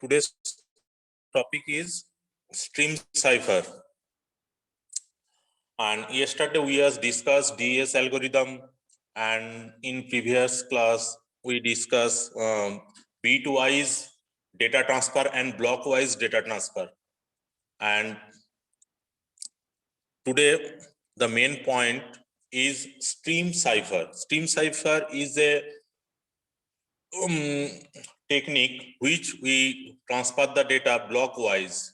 Today's topic is stream cipher. And yesterday we has discussed DES algorithm, and in previous class we discussed bitwise data transfer and blockwise data transfer. And today the main point is stream cipher. Stream cipher is a technique which we transfer the data blockwise.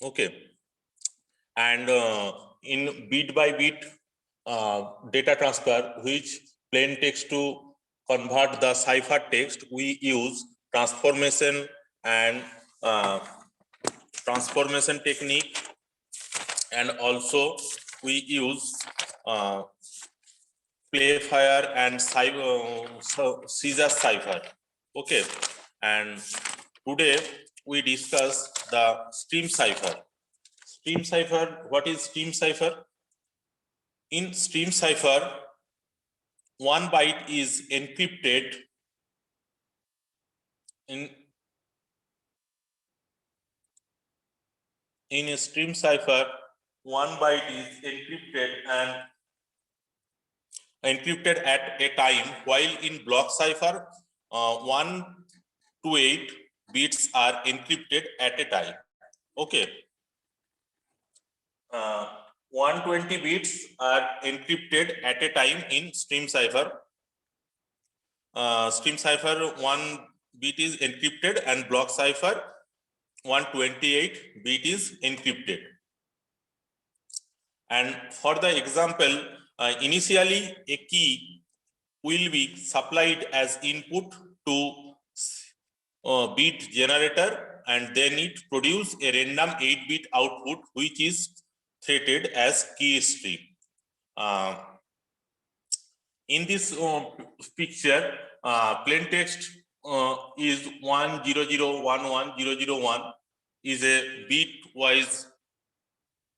Okay, and in bit by bit data transfer, which plain text to convert the cipher text, we use transformation and transformation technique, and also we use Playfire and Caesar cipher. Okay, and today we discuss the stream cipher. Stream cipher, what is stream cipher? In stream cipher, one byte is encrypted in a stream cipher, one byte is encrypted at a time, while in block cipher 1 to 8 bits are encrypted at a time. Okay, 120 bits are encrypted at a time in stream cipher. Stream cipher 1 bit is encrypted, and block cipher 128 bit is encrypted. And for the example, initially a key will be supplied as input to bit generator, and then it produce a random 8-bit output which is treated as key stream. In this picture, plain text is 1001101 is a bitwise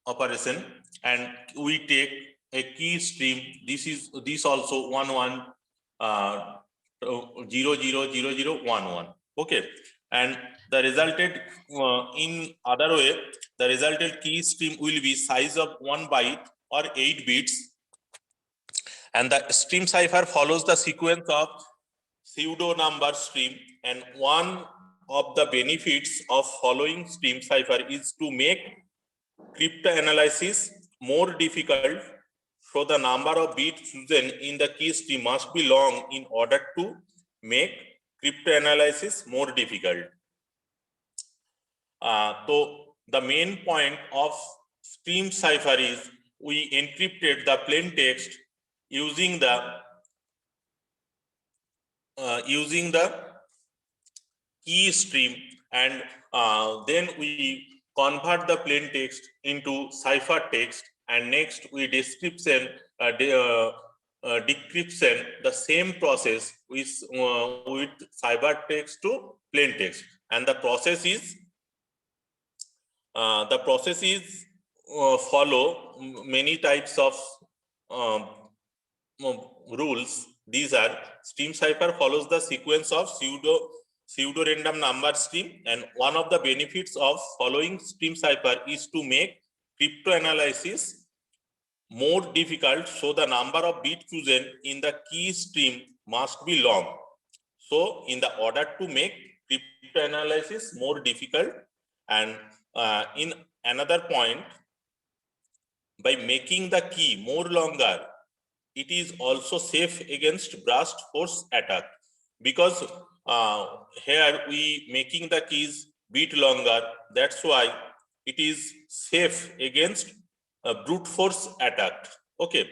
operation, and we take a key stream. This also 11000011. Okay, and the resulted in other way, the resulted key stream will be size of 1 byte or 8 bits, and the stream cipher follows the sequence of pseudo number stream. And one of the benefits of following stream cipher is to make cryptanalysis more difficult, so the number of bits chosen in the key stream must be long in order to make cryptanalysis more difficult. So the main point of stream cipher is we encrypted the plain text using the key stream, and then we convert the plain text into cipher text, and next we decryption the same process with cipher text to plain text. And the process is follow many types of rules. These are: stream cipher follows the sequence of pseudo random number stream, and one of the benefits of following stream cipher is to make cryptanalysis more difficult, so the number of bits chosen in the key stream must be long. So in the order to make cryptanalysis more difficult, and in another point, by making the key more longer, it is also safe against brute force attack, because here we making the keys bit longer. That's why it is safe against brute force attack. Okay,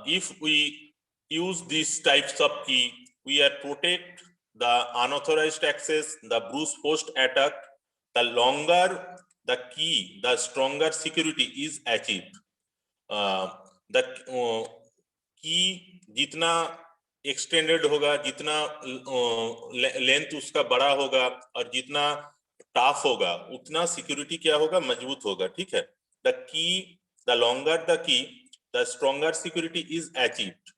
if we use these types of key, we are protect the unauthorized access, the brute force attack. The longer the key, the stronger security is achieved. The की जितना extended होगा, जितना length उसका बड़ा होगा, और जितना tough होगा, उतना सिक्योरिटी क्या होगा, मजबूत होगा. ठीक है. The key, the longer the key, the stronger security is achieved,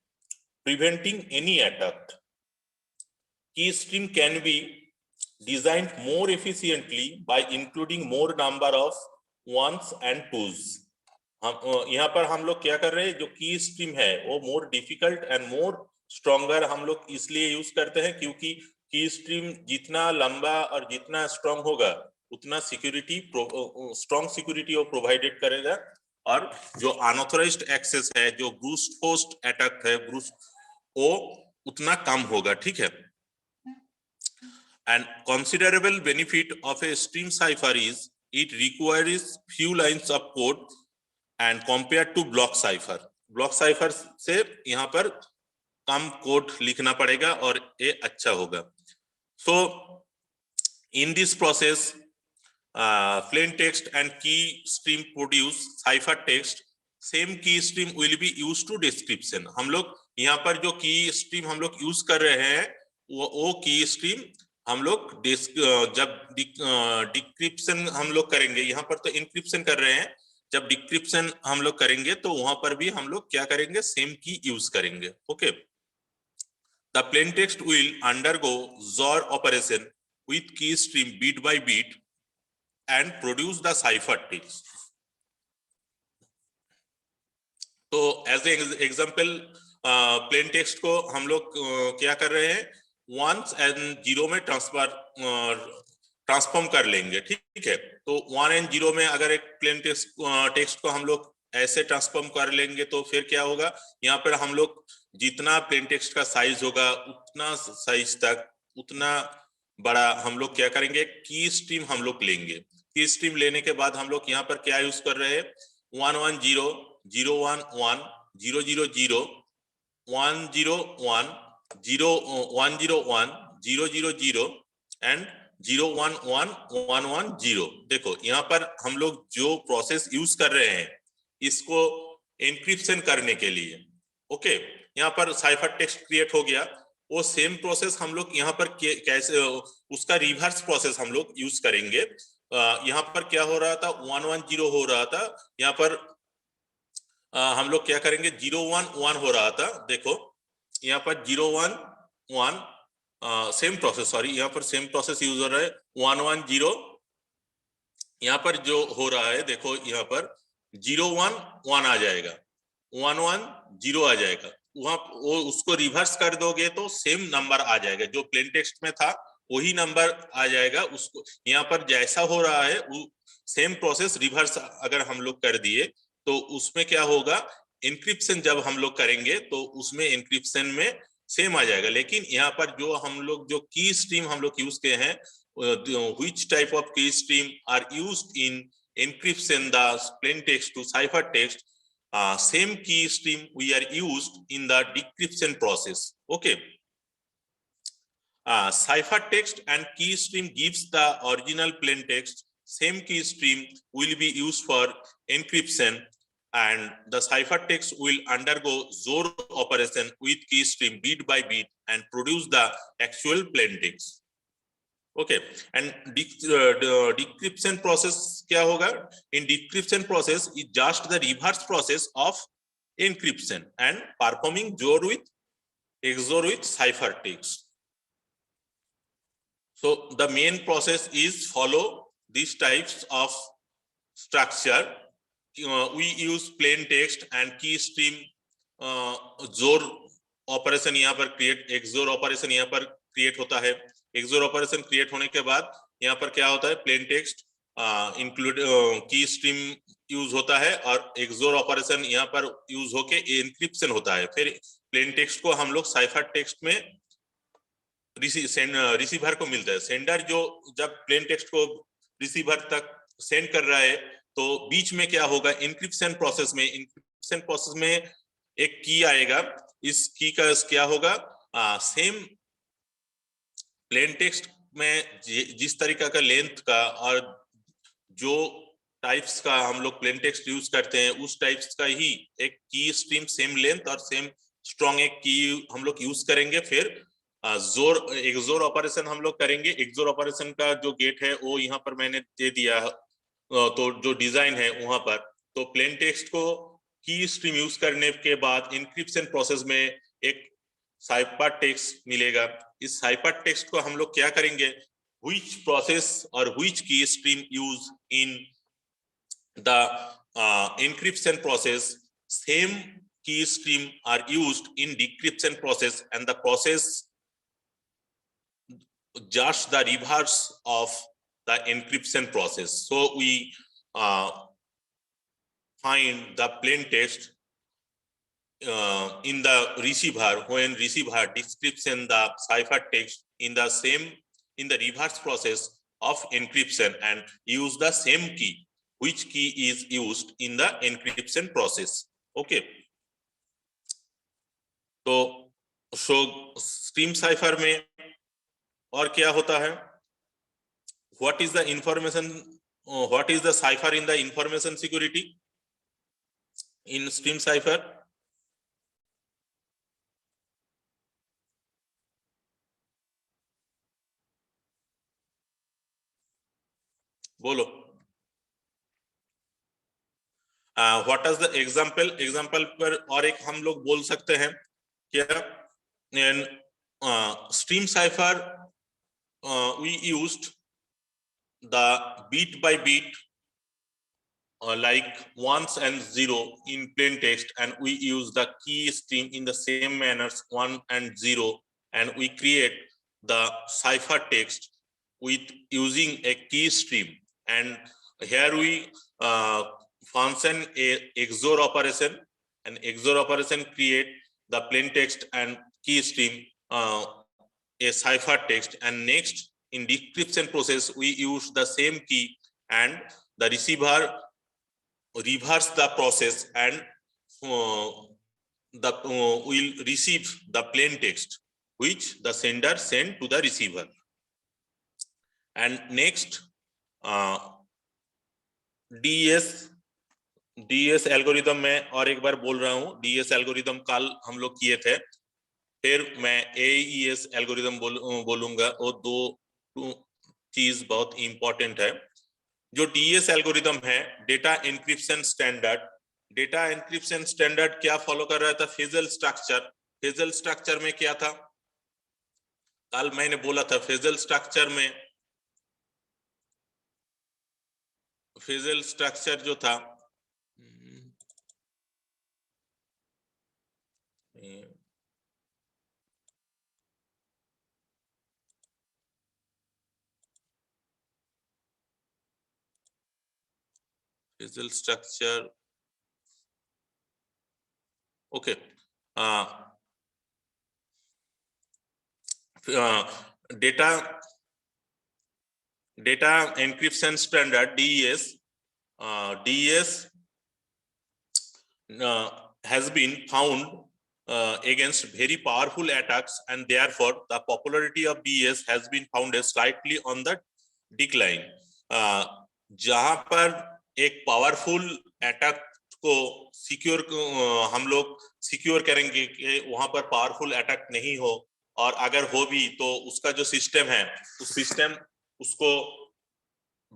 preventing any attack. Key stream can be designed more efficiently by including more number of ones and twos. हम यहाँ पर हम लोग क्या कर रहे हैं, जो की स्ट्रीम है वो more difficult and more stronger हम लोग इसलिए यूज करते हैं क्योंकि की स्ट्रीम जितना लंबा और जितना स्ट्रॉन्ग होगा उतना सिक्योरिटी स्ट्रॉन्ग सिक्योरिटी वो प्रोवाइडेड करेगा, और जो अनऑथराइज्ड एक्सेस है, जो ब्रूट फोर्स अटैक है, वो उतना कम होगा, ठीक है। And considerable benefit of a stream cipher is it requires few lines of code and compared to block cipher. Block cipher से यहाँ पर कम कोड लिखना पड़ेगा और ये अच्छा होगा. So in this process, plain text and key stream produce cipher text. Same key stream will be used to description. हम लोग यहाँ पर जो key stream हम लोग यूज कर रहे हैं वो key stream हम लोग जब डिक्रिप्शन हम लोग करेंगे, यहाँ पर तो इंक्रिप्शन कर रहे हैं, जब डिक्रिप्शन हम लोग करेंगे तो वहां पर भी हम लोग क्या करेंगे, सेम की यूज करेंगे. Okay. The plain text will undergo XOR operation with key stream bit by bit and produce the cipher text. तो एज एग्जांपल प्लेन टेक्स्ट को हम लोग क्या कर रहे हैं, वंस एंड जीरो में ट्रांसफॉर्म कर लेंगे, ठीक है. तो 1 एंड 0 में अगर एक प्लेन टेक्स्ट को हम लोग ऐसे ट्रांसफॉर्म कर लेंगे तो फिर क्या होगा, यहाँ पर हम लोग जितना प्लेन टेक्स्ट का साइज होगा उतना साइज तक उतना बड़ा हम लोग क्या करेंगे, की स्ट्रीम हम लोग लेंगे. की स्ट्रीम लेने के बाद हम लोग यहाँ पर क्या यूज कर रहे हैं, 1 1 0 0 1 1 0 0 0 1 0 1 0 1 0 1 0 0 0 एंड 0 1 1 1 1 0. देखो यहाँ पर हम लोग जो प्रोसेस यूज कर रहे हैं इसको एन्क्रिप्शन करने के लिए. ओके. यहाँ पर साइफर टेक्स्ट क्रिएट हो गया, वो सेम प्रोसेस हम लोग यहाँ पर कैसे उसका रिवर्स प्रोसेस हम लोग यूज करेंगे. यहाँ पर क्या हो रहा था, 1 1 0 हो रहा था, यहाँ पर हम लोग क्या करेंगे, 0 1 1 हो रहा था. देखो यहाँ पर 0 1 1 सेम प्रोसेस, सॉरी यहाँ पर सेम प्रोसेस यूज हो रहा है. 1 1 0 यहाँ पर जो हो रहा है, देखो यहाँ पर 0 1 1 आ जाएगा, 1 1 0 आ जाएगा. वहां वो उसको रिवर्स कर दोगे तो सेम नंबर आ जाएगा, जो प्लेन टेक्स्ट में था वही नंबर आ जाएगा. उसको यहाँ पर जैसा हो रहा है सेम प्रोसेस रिवर्स अगर हम लोग कर दिए तो उसमें क्या होगा, एन्क्रिप्शन जब हम लोग करेंगे तो उसमें एन्क्रिप्शन में सेम आ जाएगा. लेकिन यहाँ पर जो हम लोग जो की स्ट्रीम हम लोग यूज किए हैं, which type of key stream are used in encryption the plain text to cipher text, same key stream we are used in the decryption process. Okay. Cipher text and key stream gives the original plain text. Same key stream will be used for encryption, and the cipher text will undergo XOR operation with key stream bit by bit and produce the actual plain text. Okay. And decryption process क्या होगा, in decryption process is just the reverse process of encryption and performing XOR with cipher text. So the main process is follow these types of structure. We use plain text and key stream XOR operation यहाँ पर create, XOR operation यहाँ पर create होता है. XOR operation create होने के बाद यहाँ पर क्या होता है, प्लेन टेक्स्ट इंक्लूड की स्ट्रीम यूज होता है और XOR ऑपरेशन यहाँ पर यूज होके एन्क्रिप्शन होता है. फिर प्लेन टेक्स्ट को हम लोग साइफर टेक्स्ट में रिसीवर को मिलता है. सेंडर जो जब प्लेन टेक्स्ट को रिसीवर तक सेंड कर रहा है तो बीच में क्या होगा, एन्क्रिप्शन प्रोसेस में एक की आएगा. इस की का क्या होगा, सेम प्लेन टेक्स्ट में जिस तरीका का लेंथ का और जो टाइप्स का हम लोग प्लेन टेक्स्ट यूज करते हैं उस टाइप्स का ही एक की स्ट्रीम सेम लेंथ और सेम स्ट्रॉन्ग एक की हम लोग यूज करेंगे. फिर XOR ऑपरेशन हम लोग करेंगे. XOR ऑपरेशन का जो गेट है वो यहाँ पर मैंने दे दिया, तो जो डिजाइन है वहां पर, तो प्लेन टेक्स्ट को की स्ट्रीम यूज करने के बाद एन्क्रिप्शन प्रोसेस में एक साइफर टेक्स्ट मिलेगा. इस साइफर टेक्स्ट को हम लोग क्या करेंगे, which process or which key stream used in the encryption process, same key stream are used in decryption process, and the process just the reverse of the encryption process. So we find the plain text in the receiver when receiver description the cipher text in the same in the reverse process of encryption and use the same key which key is used in the encryption process. Okay, तो stream cipher में और क्या होता है? What is the information? What is the cipher in the information security in stream cipher? बोलो. What is the example? Example पर और एक हम लोग बोल सकते हैं क्या? In stream cipher we used the bit by bit like ones and zero in plain text, and we use the key stream in the same manners 1 and 0, and we create the cipher text with using a key stream. And here we function a XOR operation, and XOR operation create the plain text and key stream a cipher text, and next in decryption process we use the same key and the receiver reverse the process and will receive the plain text which the sender sent to the receiver. And next DES algorithm में और एक बार बोल रहा हूं, DES algorithm कल हम लोग किए थे, फिर मैं AES एल्गोरिदम बोलूंगा. वो दो चीज बहुत इंपॉर्टेंट है. जो DES एल्गोरिदम है, data encryption standard, data encryption standard क्या फॉलो कर रहा था? Phrasal structure. फेजल स्ट्रक्चर में क्या था? कल मैंने बोला था फेजल स्ट्रक्चर जो था phrasal structure. Okay, data encryption standard DES has been found against very powerful attacks, and therefore the popularity of DES has been found slightly on the decline. जहां पर एक पावरफुल अटैक को secure हम लोग secure करेंगे कि वहां पर पावरफुल अटैक नहीं हो, और अगर हो भी तो उसका जो सिस्टम है उस सिस्टम उसको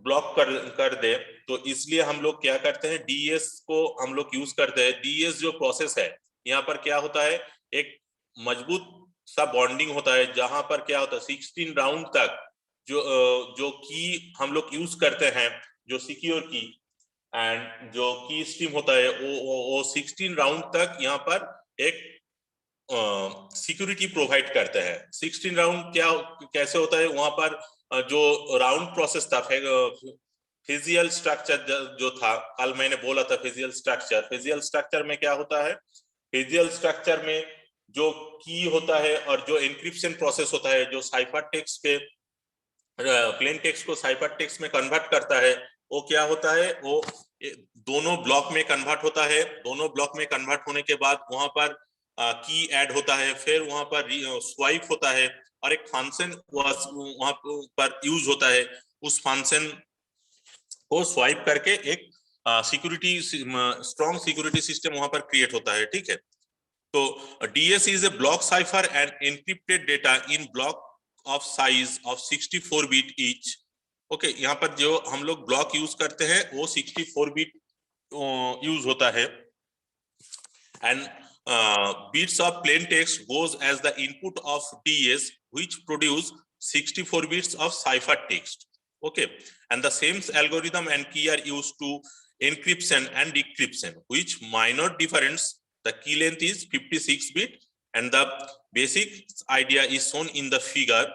ब्लॉक कर दे. तो इसलिए हम लोग क्या करते हैं, DES को हम लोग यूज करते हैं. DES जो प्रोसेस है, यहाँ पर क्या होता है, एक मजबूत सा बॉन्डिंग होता है, जहां पर क्या होता है 16 राउंड तक जो की हम लोग यूज करते हैं, जो सिक्योर की एंड जो की स्ट्रीम होता है, वो 16 राउंड तक यहाँ पर एक सिक्योरिटी प्रोवाइड करते हैं. 16 राउंड क्या कैसे होता है? वहां पर जो राउंड प्रोसेस था, फिजिकल स्ट्रक्चर जो था, कल मैंने बोला था फिजिकल स्ट्रक्चर में क्या होता है? फिजिकल स्ट्रक्चर में जो की होता है और जो एन्क्रिप्शन प्रोसेस होता है, जो साइफर टेक्स्ट के प्लेन टेक्स्ट को साइफर टेक्स्ट में कन्वर्ट करता है, वो क्या होता है, वो दोनों ब्लॉक में कन्वर्ट होता है. दोनों ब्लॉक में कन्वर्ट होने के बाद वहां पर की ऐड होता है, फिर वहां पर स्वाइप होता है, और एक फंक्शन वहां पर यूज होता है. उस फंक्शन को स्वाइप करके एक सिक्योरिटी स्ट्रॉन्ग सिक्योरिटी सिस्टम वहां पर क्रिएट होता है. ठीक है, तो DES is a block cipher and encrypted data in block of size of 64 bit each. Okay, यहाँ पर जो हम लोग ब्लॉक यूज करते हैं वो 64 बिट यूज होता है. And bits of plain text goes as the input of DES, which produce 64 bits of cipher text. Okay, and the same algorithm and key are used to encryption and decryption, which minor difference. The key length is 56 bit, and the basic idea is shown in the figure.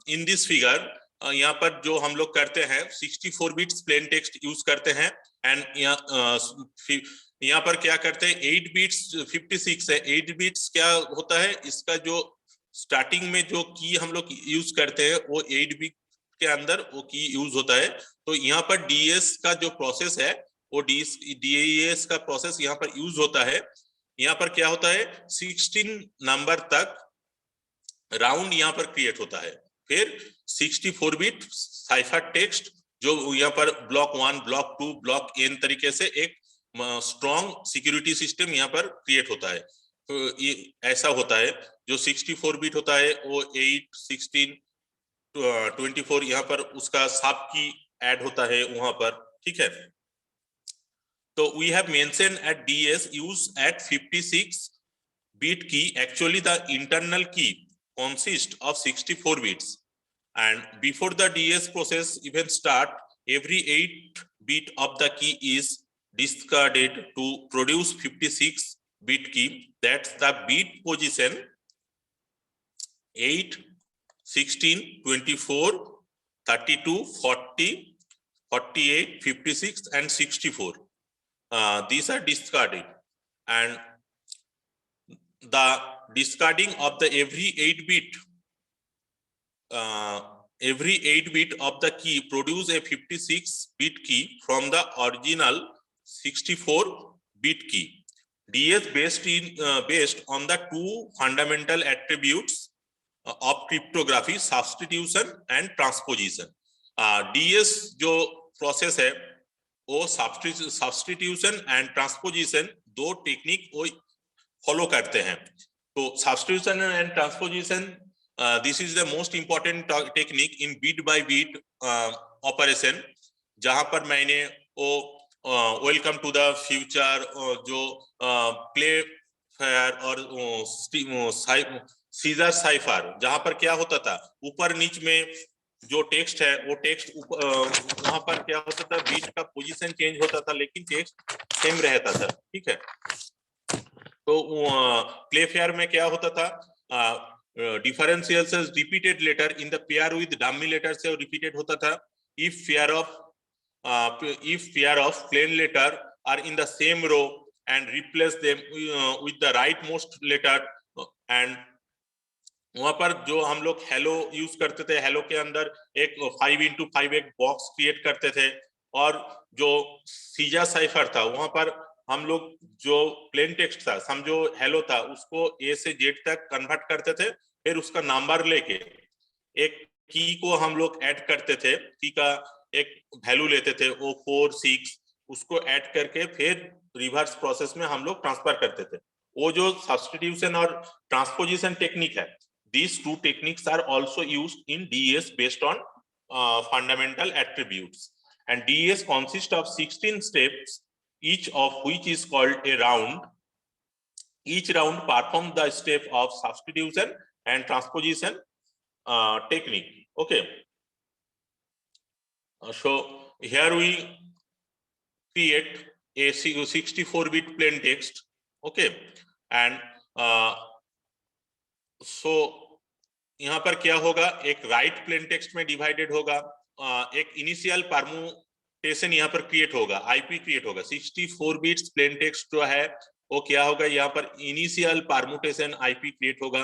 In this figure, यहाँ पर जो हम लोग करते हैं 64 bits plain text use करते हैं, and यहाँ पर क्या करते हैं 8 बिट्स 56 है, 8 बिट्स क्या होता है, इसका जो स्टार्टिंग में जो की हम लोग यूज करते हैं वो 8 बिट के अंदर वो की यूज होता है। तो यहाँ पर डीएस का जो प्रोसेस है वो डीएस का प्रोसेस यहाँ पर यूज होता है। यहाँ पर क्या होता है 16 नंबर तक राउंड यहाँ पर क्रिएट होता है, फिर 64 बिट साइफर टेक्स्ट जो यहाँ पर ब्लॉक 1 ब्लॉक 2 ब्लॉक एन तरीके से एक स्ट्रॉन्ग सिक्योरिटी सिस्टम यहाँ पर क्रिएट होता है। तो ये ऐसा होता है, जो 64 बिट होता है वो 8 16 24 यहाँ पर उसका सब की ऐड होता है वहां पर, ठीक है। तो we have mention at DES use at 56 bit key. Actually the internal key consists of 64 bits, and before the DS process even start, every 8 bit of the key is discarded to produce 56 bit key. That's the bit position 8 16 24 32 40 48 56 and 64. These are discarded, and the discarding of the every 8 bit of the key produce a 56 bit key from the original 64 bit key. DS based on the two fundamental attributes of cryptography, substitution and transposition. DS जो process है वो substitution and transposition दो technique वो follow करते हैं। तो substitution and transposition, this is the most important technique in bit by bit operation, जहां पर मैंने वो वेलकम टू द फ्यूचर जो प्ले फायर और सीजर साइफर, जहां पर क्या होता था ऊपर नीच में जो टेक्स्ट है वो टेक्स्ट वहां पर क्या होता था बिट का पोजीशन चेंज होता था लेकिन टेक्स्ट सेम रहता था, ठीक है। तो प्ले फेयर में क्या होता था, differential repeated letter in the pair with dummy letter से रिपीटेड होता था। If pair of plain letter are in the same row and replace them with the right most letter, and वहां पर जो हम लोग हेलो यूज करते थे, हेलो के अंदर एक 5x5 एक बॉक्स क्रिएट करते थे, और जो सीजा साइफर था वहां पर हम लोग जो प्लेन टेक्स्ट था समझो हेलो था उसको ए से जेड तक कन्वर्ट करते थे, फिर उसका नंबर लेके एक की को हम लोग ऐड करते थे, की का एक वैल्यू लेते थे वो 4 6, उसको ऐड करके फिर रिवर्स प्रोसेस में हम लोग ट्रांसफर करते थे। वो जो सब्स्टिट्यूशन और ट्रांसपोजिशन टेक्निक है, these two techniques are also used in DES based on fundamental attributes, and DES consists of 16 steps, each of which is called a round. Each round performs the step of substitution and transposition technique. Okay, so here we create a 64-bit plain text. Okay, and so यहाँ पर क्या होगा, एक right plain text में divided होगा, एक initial permutation यहाँ पर क्रिएट होगा, आईपी क्रिएट होगा। 64 बिट्स प्लेन टेक्स्ट जो है वो क्या होगा, यहाँ पर इनिशियल परम्यूटेशन आईपी क्रिएट होगा,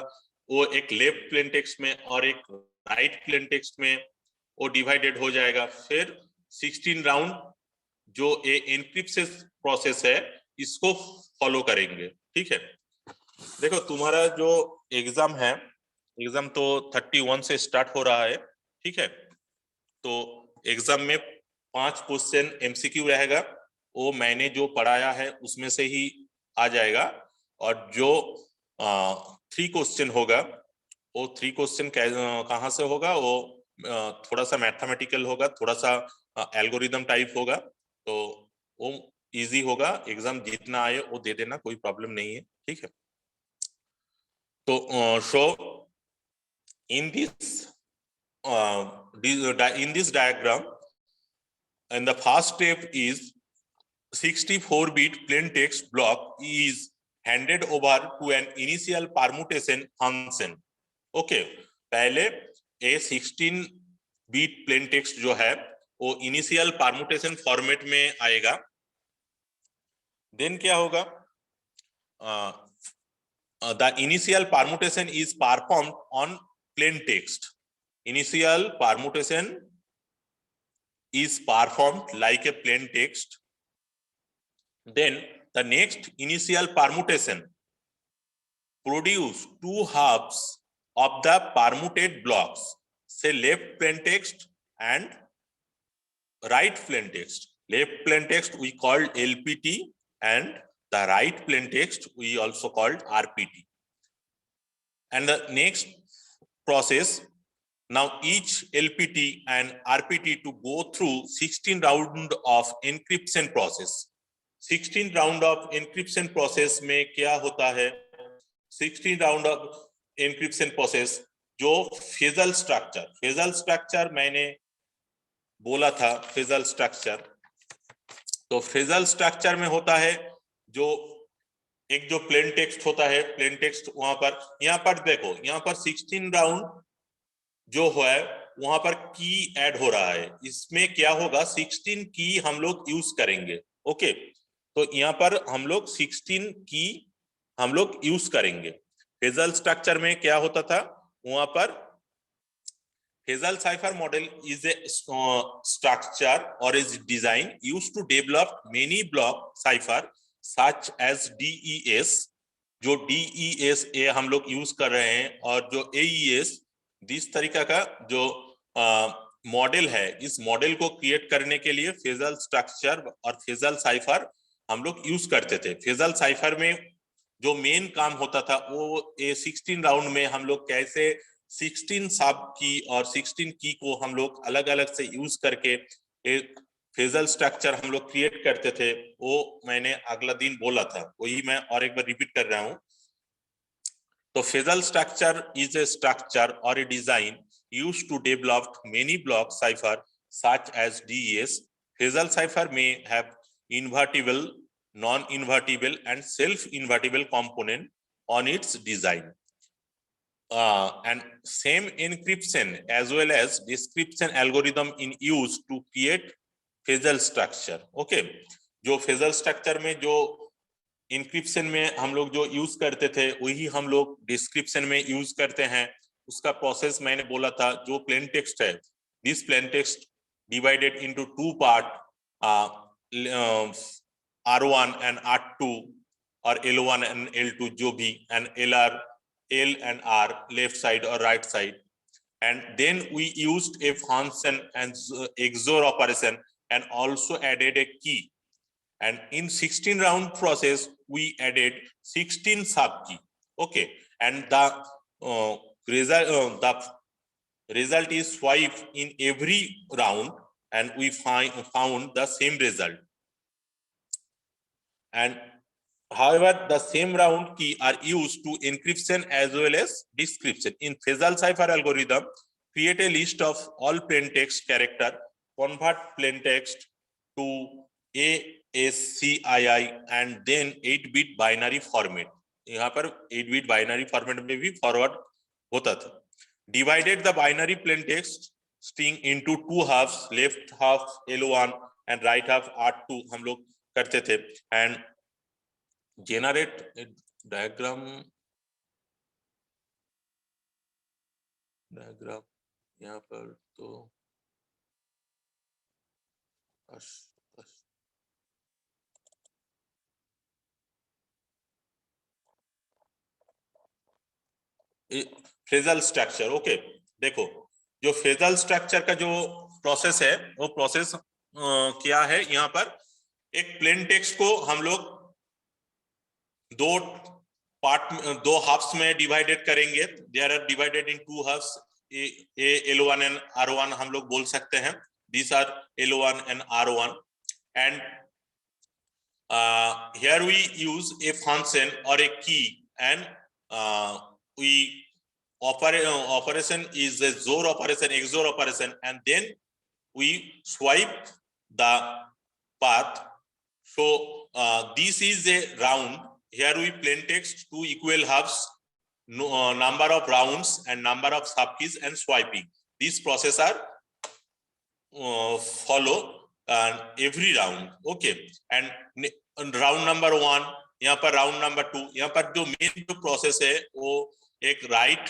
वो एक लेफ्ट प्लेन टेक्स्ट में और एक राइट प्लेन टेक्स्ट में वो डिवाइडेड हो जाएगा। फिर 16 राउंड जो एनक्रिप्शन प्रोसेस है इसको फॉलो करेंगे, ठीक है। देखो तुम्हारा जो एग्जाम है, एग्जाम तो 31 से स्टार्ट हो रहा है, ठीक है। तो एग्जाम में 5 क्वेश्चन एमसीक्यू रहेगा, वो मैंने जो पढ़ाया है उसमें से ही आ जाएगा, और जो 3 क्वेश्चन होगा वो 3 क्वेश्चन कहाँ से होगा, वो थोड़ा सा मैथमेटिकल होगा, थोड़ा सा एल्गोरिदम टाइप होगा, तो वो इजी होगा। एग्जाम जितना आए वो दे देना, कोई प्रॉब्लम नहीं है, ठीक है। तो in this diagram, and the first step is 64-bit plain text block is handed over to an initial permutation function. Okay, पहले a 16-bit plain text जो है वो initial permutation format में आएगा. Then क्या होगा? The initial permutation is performed on plain text. Initial permutation is performed like a plain text. Then the next initial permutation produce two halves of the permuted blocks, say left plain text and right plain text. Left plain text we called LPT and the right plain text we also called RPT. And the next process, now each LPT and RPT to go through 16 round of encryption process. 16 round of encryption process में क्या होता है? 16 round of encryption process जो phrasal structure मैंने बोला था, phrasal structure. तो Feistel structure में होता है जो एक जो प्लेन टेक्स्ट होता है, प्लेन टेक्स्ट वहां पर, यहाँ पर देखो, यहाँ पर 16 राउंड जो है वहां पर की ऐड हो रहा है. इसमें क्या होगा? 16 की हम लोग यूज करेंगे. ओके, तो यहाँ पर हम लोग 16 की हम लोग यूज करेंगे. फेजल स्ट्रक्चर में क्या होता था? वहां पर Feistel cipher model is a structure or is design used to develop many block cipher such as DES. जो DES ए हम लोग यूज कर रहे हैं और जो AES, जिस तरीका का जो मॉडल है, इस मॉडल को क्रिएट करने के लिए फेजल स्ट्रक्चर और फेजल साइफर हम लोग यूज करते थे. फेजल साइफर में जो मेन काम होता था वो 16 राउंड में हम लोग कैसे 16 सब की और 16 की को हम लोग अलग अलग से यूज करके एक फेजल स्ट्रक्चर हम लोग क्रिएट करते थे. वो मैंने अगला दिन बोला था, वही मैं और एक बार रिपीट कर रहा हूं. तो Feistel structure is a structure or a design used to develop many block cipher such as DES. Feistel cipher में have invertible, non-invertible and self-invertible component on its design. And same encryption as well as description algorithm in use to create phrasal structure. Okay, जो phrasal structure में जो encryption में हम लोग जो use करते थे वही हम लोग डिस्क्रिप्शन में यूज करते हैं. उसका प्रोसेस मैंने बोला था. जो प्लेन टेक्स्ट है, this plain text divided into two part, R1 and R2 और L1 and L2 जो भी, and L and R left side or right side. And then we used a function and XOR operation and also added a key. And in 16 round process we added 16 sub key. Okay, and the result is 5 in every round, and we found the same result. And however, the same round key are used to encryption as well as description. In Fesal cipher algorithm, create a list of all plain text character, convert plain text to ASCII and then 8-bit binary format. यहाँ पर 8-bit binary format में भी forward होता था. Divided the binary plain text string into two halves, left half L1 and right half R2 हम लोग करते थे. And generate a diagram यहाँ पर तो फेजल स्ट्रक्चर. ओके, देखो जो फेजल स्ट्रक्चर का जो प्रोसेस है वो प्रोसेस क्या है? यहाँ पर एक प्लेन टेक्स्ट को हम लोग दो हाफ्स में डिवाइडेड करेंगे. They are divided into halves. L1 and R1 हम लोग बोल सकते हैं. These are L1 and R1. And here we use a function or a key, and we operation is a XOR operation, XOR operation, and then we swipe the path. So this is a round. Here we plain text 2 equal halves, number of rounds and number of subkeys and swiping. This process are follow every round. Okay, and round number 1, यहाँ पर round number 2, यहाँ पर जो main जो process है वो एक right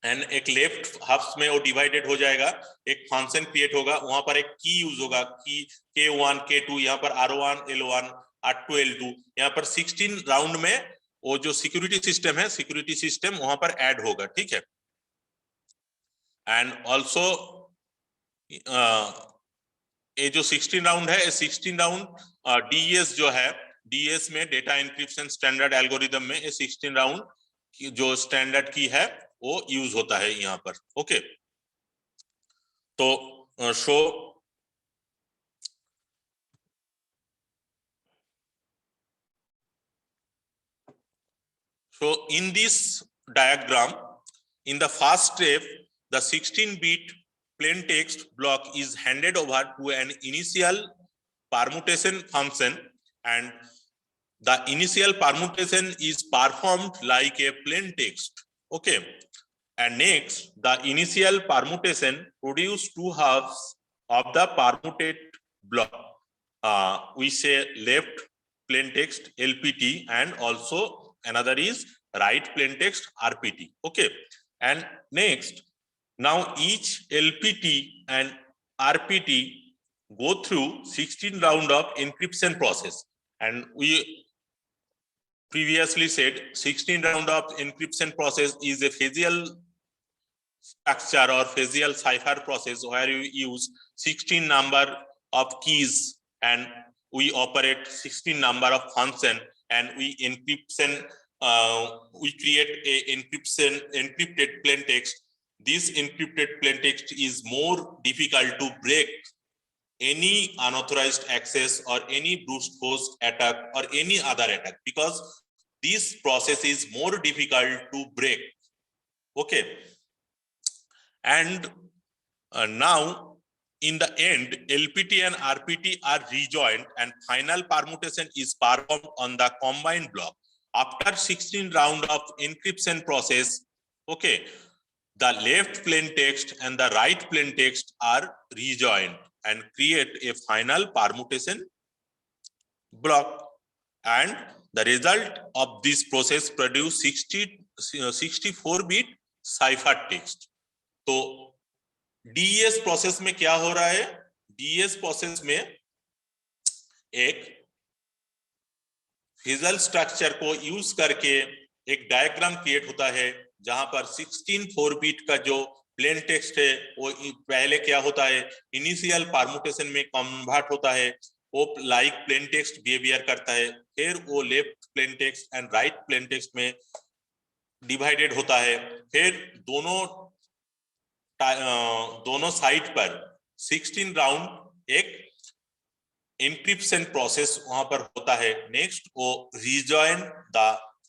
and एक लेफ्ट हाफ्स में वो डिवाइडेड हो जाएगा, एक फंक्शन क्रिएट होगा, वहां पर एक की यूज होगा, की K1 K2, यहाँ पर R1 L1 R2 L2, यहाँ पर 16 राउंड में वो जो सिक्योरिटी सिस्टम है, सिक्योरिटी सिस्टम वहां पर ऐड होगा, ठीक है। एंड ऑल्सो ये जो 16 राउंड है, 16 राउंड डीएस जो है, डीएस में डेटा इंक्रिप्शन स्टैंडर्ड एल्गोरिदम में ये 16 राउंड जो स्टैंडर्ड की है वो यूज होता है यहाँ पर। ओके, तो show in this diagram, in the first step, the 16-bit plain text block is handed over to an initial permutation function, and the initial permutation is performed like a plain text. Okay, and next the initial permutation produce 2 halves of the permuted block. We say left plain text LPT, and also another is right plain text RPT. Okay, and next now each LPT and RPT go through 16 round of encryption process, and we previously said 16 round of encryption process is a physical structure or physical cipher process where you use 16 number of keys and we operate 16 number of function, and we encryption we create a encrypted plain text. This encrypted plain text is more difficult to break any unauthorized access or any brute force attack or any other attack, because this process is more difficult to break. Okay, and now in the end LPT and RPT are rejoined and final permutation is performed on the combined block. After 16 round of encryption process, okay, the left plain text and the right plain text are rejoined and create a final permutation block, and the result of this process produce 64-bit cipher text. तो DES process में क्या हो रहा है? DES process में एक physical structure को use करके एक डायग्राम क्रिएट होता है, जहां पर 16 4-बिट का जो प्लेन टेक्स्ट है वो पहले क्या होता है, इनिशियल परमुटेशन में कन्वर्ट होता है, वो लाइक प्लेन टेक्स्ट बिहेवियर करता है, फिर वो left plain text and right plain text में डिवाइडेड होता है, फिर दोनों साइड पर 16 राउंड एक एन्क्रिप्शन प्रोसेस वहां पर होता है। नेक्स्ट वो rejoin the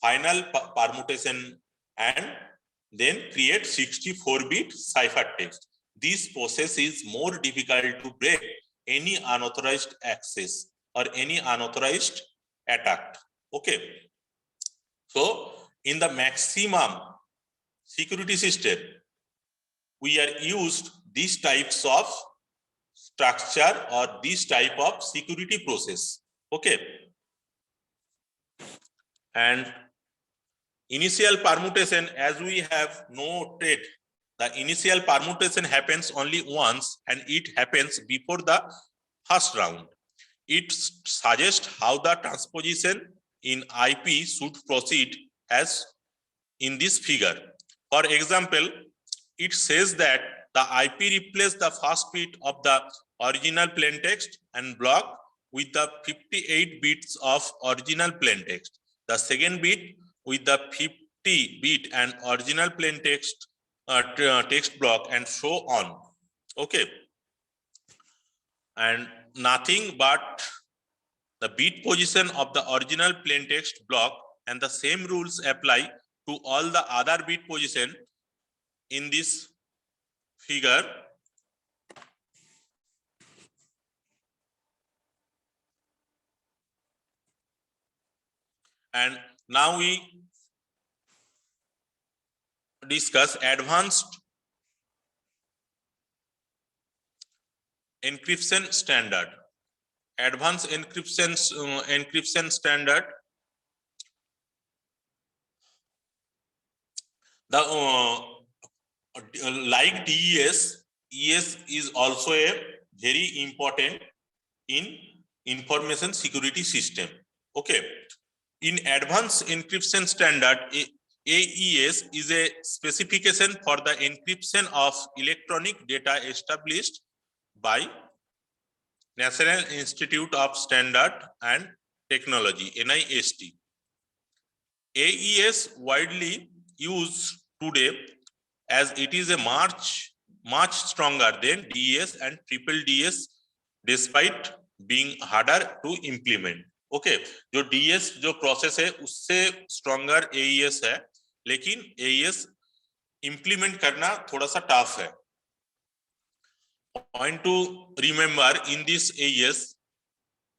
final permutation and then create 64-bit cipher text. This process is more difficult to break any unauthorized access or any unauthorized attack. Okay, so in the maximum security system we are used these types of structure or this type of security process. Okay, and initial permutation, as we have noted, the initial permutation happens only once and it happens before the first round. It suggests how the transposition in IP should proceed as in this figure. For example, it says that the IP replaces the first bit of the original plain text and block with the 58 bits of original plain text. The second bit with the 50-bit and original plain text text block, and so on. Okay, and nothing but the bit position of the original plain text block, and the same rules apply to all the other bit position in this figure. And now we discuss advanced encryption standard. Advanced encryption standard. The like DES, ES is also a very important in information security system. Okay. In advanced encryption standard, AES is a specification for the encryption of electronic data established by National Institute of Standard and Technology, NIST. AES widely used today as it is a much stronger than DES and triple DS despite being harder to implement. Okay जो DS जो process है उससे stronger AES है, लेकिन AES implement करना थोड़ा सा tough है. Point to remember in this AES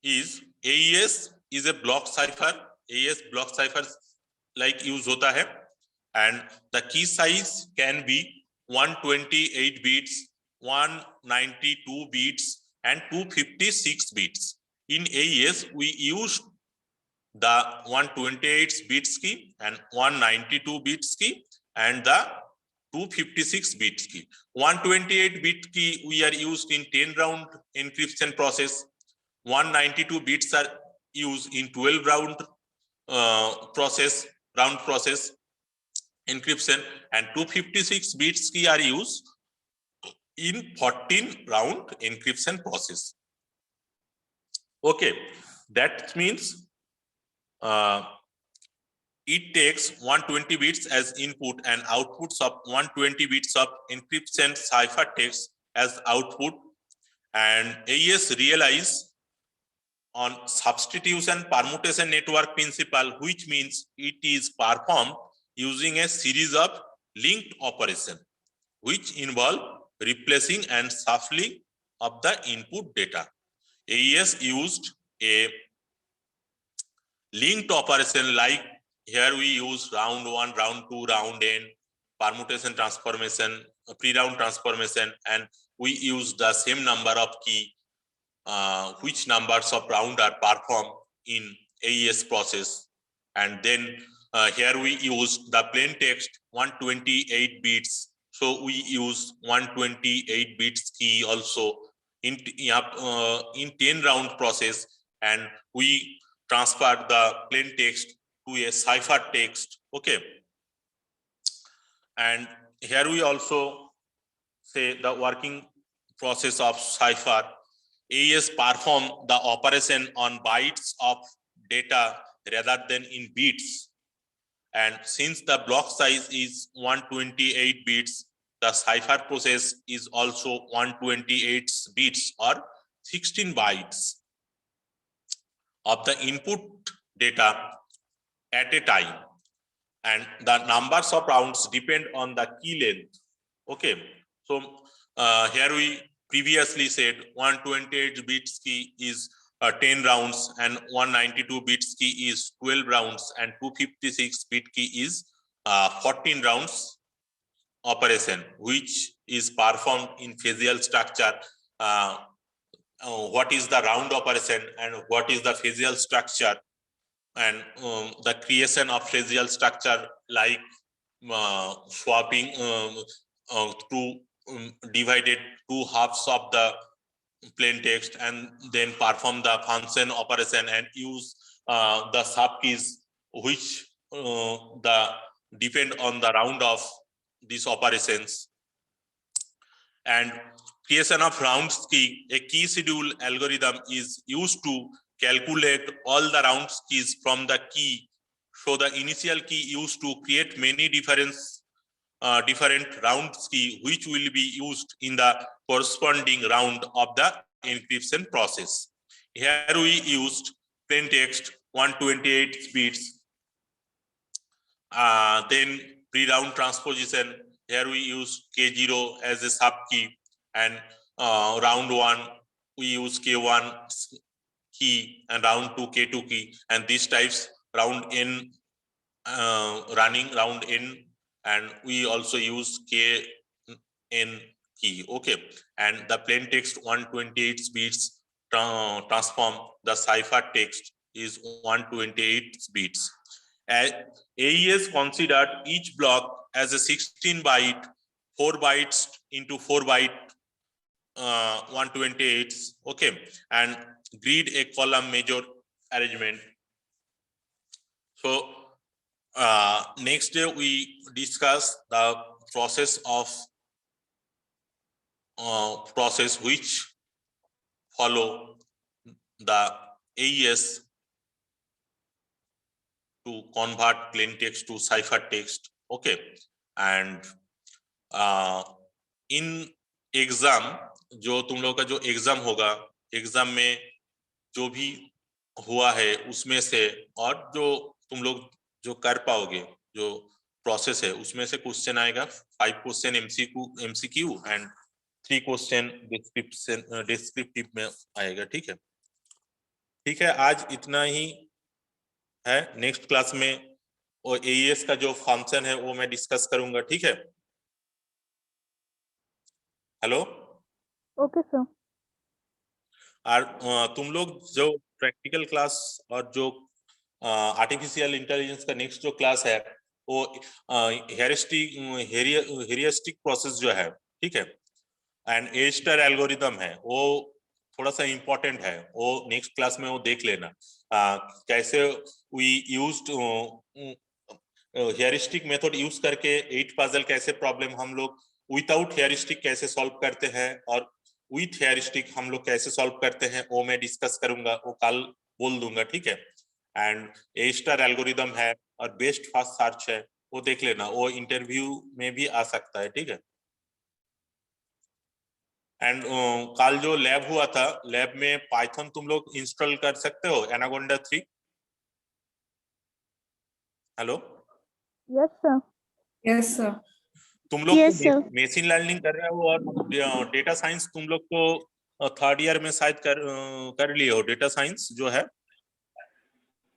is a block cipher. AES block cipher like use होता है, and the key size can be 128 bits, 192 bits, and 256 bits. In AES, we use the 128 bits key and 192 bits key and the 256 bits key. 128 bit key we are used in 10 round encryption process. 192 bits are used in 12 round round process encryption, and 256 bits key are used in 14 round encryption process. Okay, that means it takes 120 bits as input and outputs of 120 bits of encryption cipher text as output, and AES relies on substitution permutation network principle, which means it is performed using a series of linked operation which involve replacing and shuffling of the input data. AES used a linked operation, like here we use round 1, round 2, round n, permutation transformation, pre-round transformation, and we use the same number of key, which numbers of round are performed in AES process. And then here we use the plain text 128 bits, so we use 128 bits key also in 10 round process, and we transfer the plain text to a cipher text. Okay, and here we also say the working process of cipher. AES perform the operation on bytes of data rather than in bits, and since the block size is 128 bits, the cipher process is also 128 bits or 16 bytes of the input data at a time, and the numbers of rounds depend on the key length. Okay, so here we previously said 128 bits key is 10 rounds and 192 bits key is 12 rounds and 256 bit key is 14 rounds operation, which is performed in phasal structure. What is the round operation and what is the phasal structure, and the creation of phasal structure like swapping divided two halves of the plain text and then perform the function operation and use the subkeys which depend on the round of these operations. And creation of rounds key, a key schedule algorithm is used to calculate all the rounds keys from the key. So the initial key used to create many different rounds key which will be used in the corresponding round of the encryption process. Here we used plain text 128 bits Then pre-round transposition. Here we use K0 as a sub key, and round 1 we use K1 key, and round 2 K2 key, and these types round n running round n, and we also use Kn key. Okay, and the plain text 128 bits transform the cipher text is 128 bits. AES considered each block as a 16 byte, 4 bytes into 4 byte 128. Okay, and grid a column major arrangement. So next day we discuss the process of process which follow the AES to convert plain text to cipher text. Okay, and in exam जो तुम लोग का जो exam होगा, exam में जो भी हुआ है उसमें से, और जो तुम लोग जो कर पाओगे जो प्रोसेस है उसमें से क्वेश्चन आएगा, 5 question MCQ and 3 question descriptive में आएगा। ठीक है, ठीक है, आज इतना ही है। नेक्स्ट क्लास में और एईएस का जो फंक्शन है वो मैं डिस्कस करूंगा। ठीक है, हेलो, ओके सर। और तुम लोग जो प्रैक्टिकल क्लास और जो आर्टिफिशियल इंटेलिजेंस का नेक्स्ट जो क्लास है वो हेरिस्टिक प्रोसेस जो है, ठीक है, एंड ए स्टार एल्गोरिदम है, वो थोड़ा सा इम्पोर्टेंट है, वो नेक्स्ट क्लास में वो देख लेना। कैसे we used heuristic method use करके 8 पजल कैसे प्रॉब्लम हम लोग विदाउट हेरिस्टिक कैसे सॉल्व करते हैं, और विथ हेरिस्टिक हम लोग कैसे सॉल्व करते हैं, वो मैं डिस्कस करूंगा, वो कल बोल दूंगा। ठीक है, एंड ए स्टार एल्गोरिदम है और बेस्ट फास्ट सर्च है, वो देख लेना, वो इंटरव्यू में भी आ सकता है। ठीक है, एंड कल जो लैब हुआ था, लैब में पाइथन तुम लोग इंस्टॉल कर सकते हो, anaconda 3। Hello, yes sir. Yes sir. तुम लोग Yes, sir. मशीन लर्निंग कर रहे हो और डेटा साइंस तुम लोग तो थर्ड ईयर में शायद कर लिए हो, डेटा साइंस जो है।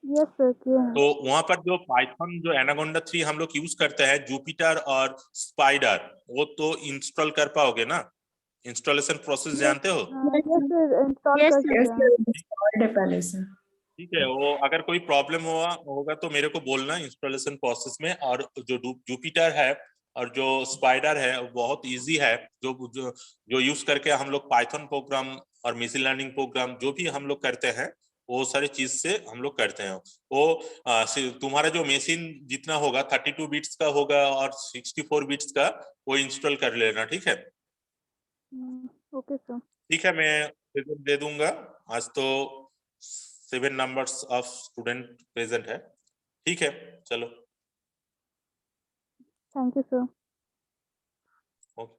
यस सर, किया है। तो वहां पर जो पाइथन जो एनाकोंडा 3 हम लोग यूज करते हैं, जुपिटर और स्पाइडर, वो तो इंस्टॉल कर पाओगे ना? इंस्टॉलेशन प्रोसेस जानते हो? यस सर, इंस्टॉल Yes, कर yes, चुके हैं। sir. Installed है पहले से। ठीक है, वो अगर कोई प्रॉब्लम होगा तो मेरे को बोलना इंस्टॉलेशन प्रोसेस में। और जो जुपिटर है और जो स्पाइडर है वो बहुत इजी है, जो यूज करके हम लोग पाइथन प्रोग्राम और मशीन लर्निंग प्रोग्राम जो भी हम लोग करते हैं वो सारी चीज से हम लोग करते हैं। वो तुम्हारा जो मशीन जितना होगा 32 बिट्स का होगा और 64 बिट्स का, वो इंस्टॉल कर लेना। ठीक है, ओके सर। ठीक है, मैं दे दूंगा। आज तो 7 नंबर्स ऑफ स्टूडेंट प्रेजेंट है। ठीक है, चलो, थैंक यू सर।